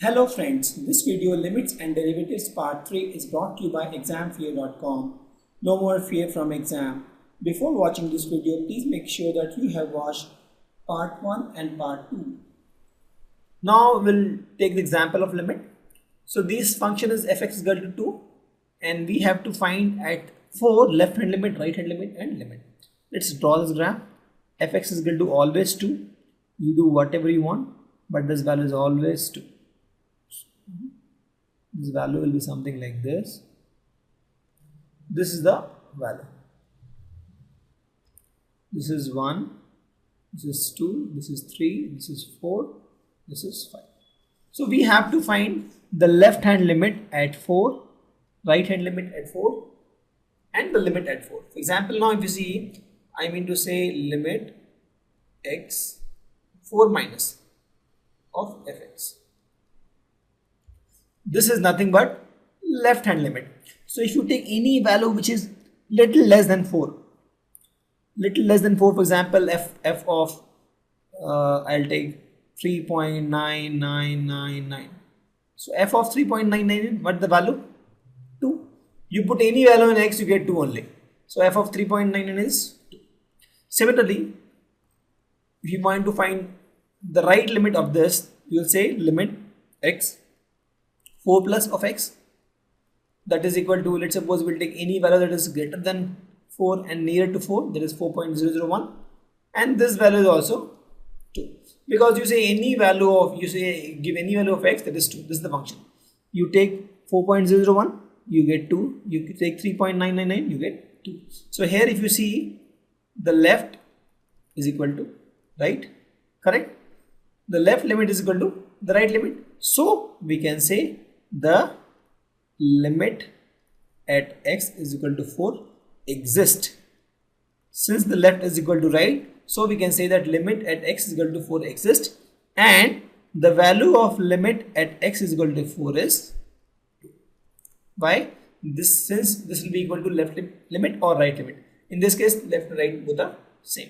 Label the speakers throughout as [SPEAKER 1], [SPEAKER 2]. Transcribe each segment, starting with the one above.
[SPEAKER 1] Hello friends, this video Limits and Derivatives Part 3 is brought to you by examfear.com. No more fear from exam. Before watching this video, please make sure that you have watched Part 1 and Part 2. Now we'll take the example of limit. So this function is fx is equal to 2 and we have to find at 4 left hand limit, right hand limit and limit. Let's draw this graph. Fx is equal to always 2. You do whatever you want, but this value is always 2. This value will be something like this. This is the value. This is 1, this is 2, this is 3, this is 4, this is 5. So we have to find the left hand limit at 4, right hand limit at 4 and the limit at 4. For example, now if you see, I mean to say limit x 4 minus of fx. This is nothing but left hand limit. So if you take any value which is little less than 4, for example f of I'll take 3.9999. so f of 3.99, what the value? 2. You put any value in x, you get 2 only. So f of 3.99 is 2. Similarly, if you want to find the right limit of this, you will say limit x 4 plus of x, that is equal to, let's suppose we'll take any value that is greater than 4 and nearer to 4, that is 4.001, and this value is also 2, because you say any value of, give any value of x, that is 2. This is the function. You take 4.001, you get 2. You take 3.999, you get 2. So here if you see, the left is equal to right, correct? The left limit is equal to the right limit. So we can say the limit at x is equal to 4 exists. Since the left is equal to right, so we can say that limit at x is equal to 4 exists, and the value of limit at x is equal to 4 is 2. Why? Since this will be equal to left limit or right limit. In this case, left and right both are same.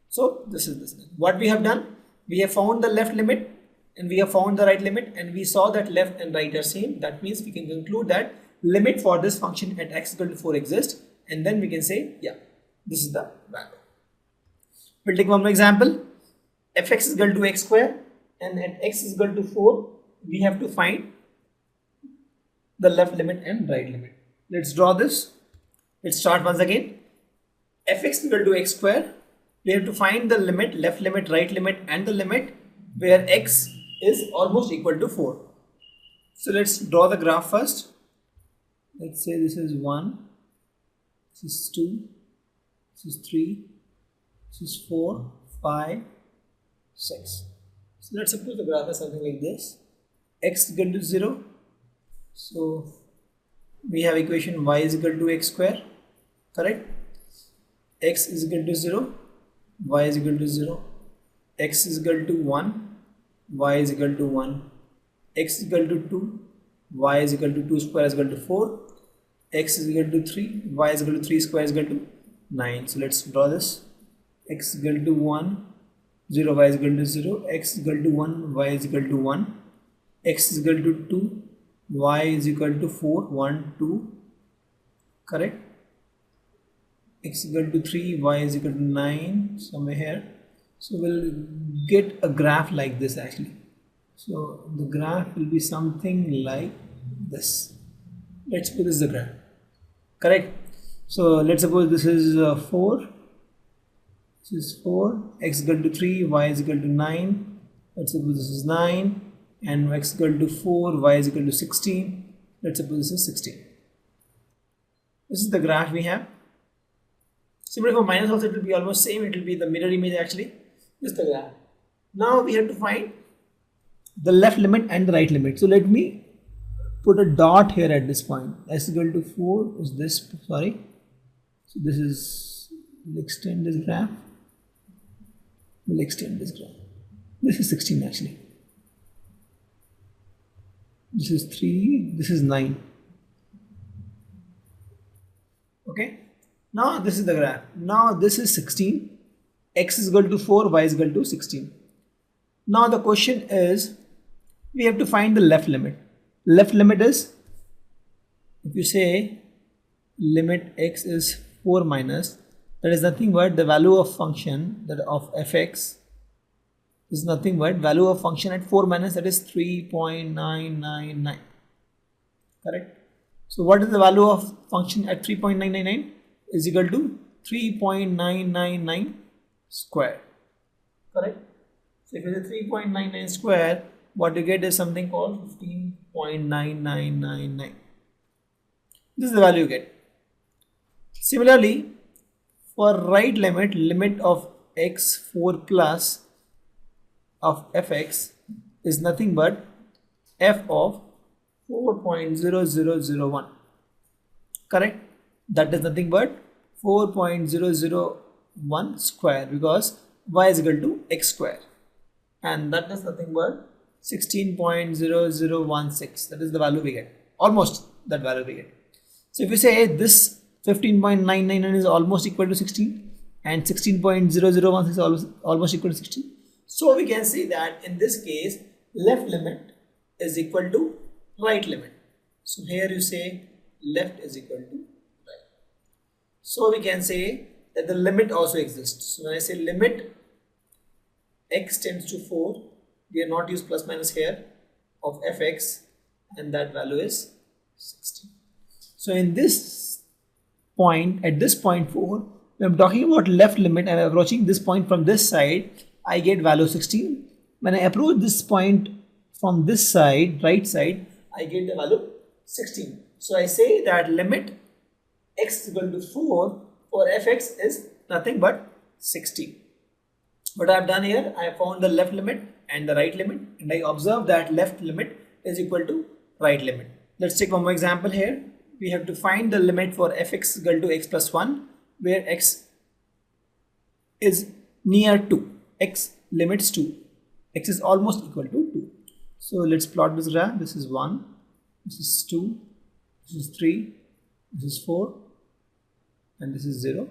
[SPEAKER 1] So this is this. What we have done, we have found the left limit and we have found the right limit, and we saw that left and right are same. That means we can conclude that limit for this function at x equal to 4 exists, and then we can say, yeah, this is the value. We'll take one more example. Fx is equal to x square, and at x is equal to 4, we have to find the left limit and right limit. Let's draw this. Let's start once again. Fx is equal to x square. We have to find the limit, left limit, right limit, and the limit where x is almost equal to 4. So let's draw the graph first. Let's say this is 1, this is 2, this is 3, this is 4, 5, 6. So let's suppose the graph is something like this. X is equal to 0. So we have equation y is equal to x square, correct? X is equal to 0, y is equal to 0. X is equal to 1, y is equal to 1, x is equal to 2, y is equal to 2 square is equal to 4, x is equal to 3, y is equal to 3 square is equal to 9. So let's draw this. X is equal to 1, 0, y is equal to 0, x is equal to 1, y is equal to 1, x is equal to 2, y is equal to 4, 1, 2, correct? X is equal to 3, y is equal to 9, somewhere here. So we'll get a graph like this actually. So the graph will be something like this. Let's suppose this is the graph, correct? So let's suppose this is 4, this is 4, x is equal to 3, y is equal to 9, let's suppose this is 9, and x is equal to 4, y is equal to 16, let's suppose this is 16. This is the graph we have. Similarly for minus also it will be almost same, it will be the mirror image actually. This is the graph. Now we have to find the left limit and the right limit. So let me put a dot here at this point. S is equal to 4 is this, sorry. So this is, we'll extend this graph. We'll extend this graph. This is 16 actually. This is 3, this is 9. Okay. Now this is the graph. Now this is 16. X is equal to 4, y is equal to 16. Now the question is, we have to find the left limit. Left limit is, if you say limit x is 4 minus, that is nothing but the value of function that of fx is nothing but value of function at 4 minus, that is 3.999. Correct? So what is the value of function at 3.999? Is equal to 3.999 square. Correct? So if it is 3.99 square, what you get is something called 15.9999. This is the value you get. Similarly, for right limit, limit of x 4 plus of fx is nothing but f of 4.0001. Correct? That is nothing but 4.001 square, because y is equal to x square, and that is nothing but 16.0016. that is the value we get, almost that value we get. So if you say this 15.999 is almost equal to 16 and 16.001 is almost equal to 16, so we can say that in this case left limit is equal to right limit. So here you say left is equal to right. So we can say that the limit also exists. So when I say limit x tends to 4, we are not use plus minus here, of fx, and that value is 16. So in this point, at this point 4, when I'm talking about left limit and I'm approaching this point from this side, I get value 16. When I approach this point from this side, right side, I get the value 16. So I say that limit x is equal to 4 for fx is nothing but 16. What I have done here, I have found the left limit and the right limit, and I observe that left limit is equal to right limit. Let's take one more example here. We have to find the limit for fx equal to x plus 1, where x is near 2. X limits 2. X is almost equal to 2. So let's plot this graph. This is 1, this is 2, this is 3, this is 4, and this is 0.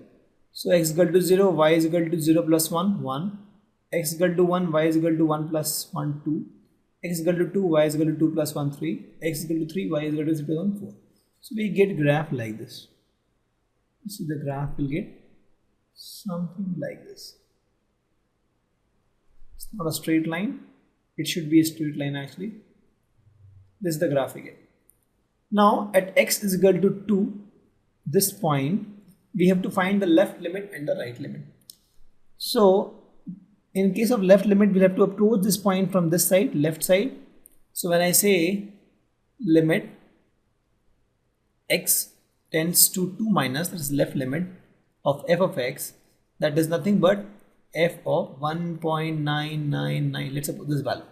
[SPEAKER 1] So x is equal to 0, y is equal to 0 plus 1, 1. X is equal to 1, y is equal to 1 plus 1, 2. X is equal to 2, y is equal to 2 plus 1, 3. X is equal to 3, y is equal to 0 plus 1, 4. So we get graph like this. So the graph will get something like this. It's not a straight line. It should be a straight line actually. This is the graph we get. Now at x is equal to 2, this point, we have to find the left limit and the right limit. So in case of left limit, we'll have to approach this point from this side, left side. So when I say limit x tends to 2 minus, that is left limit of f of x, that is nothing but f of 1.999. Let's suppose this value.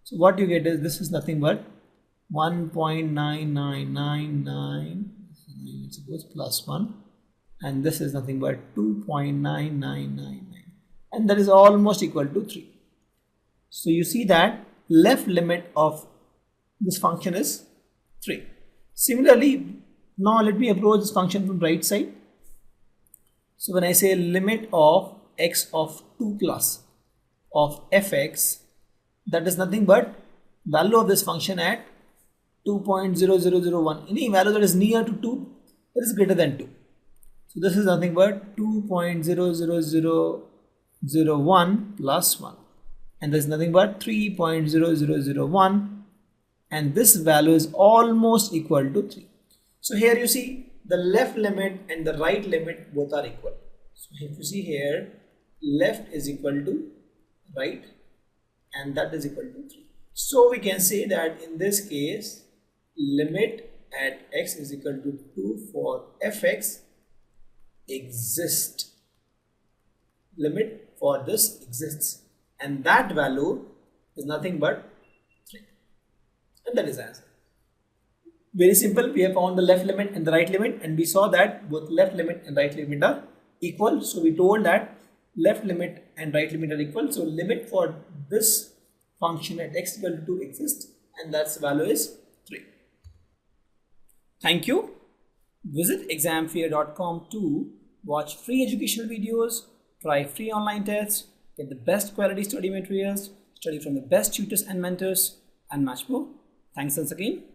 [SPEAKER 1] So what you get is, this is nothing but 1.9999, let's suppose plus 1, and this is nothing but 2.9999, and that is almost equal to 3. So you see that left limit of this function is 3. Similarly, now let me approach this function from right side. So when I say limit of x of 2 plus of fx, that is nothing but value of this function at 2.0001. Any value that is near to 2, that is greater than 2. So this is nothing but 2.00001 plus 1, and there is nothing but 3.0001, and this value is almost equal to 3. So here you see the left limit and the right limit both are equal. So if you see here, left is equal to right and that is equal to 3. So we can say that in this case, limit at x is equal to 2 for fx exists. Limit for this exists, and that value is nothing but 3, and that is the answer. Very simple. We have found the left limit and the right limit, and we saw that both left limit and right limit are equal. So we told that left limit and right limit are equal. So limit for this function at x equal to 2 exists, and that's value is 3. Thank you. Visit examfear.com to watch free educational videos, try free online tests, get the best quality study materials, study from the best tutors and mentors, and much more. Thanks once again.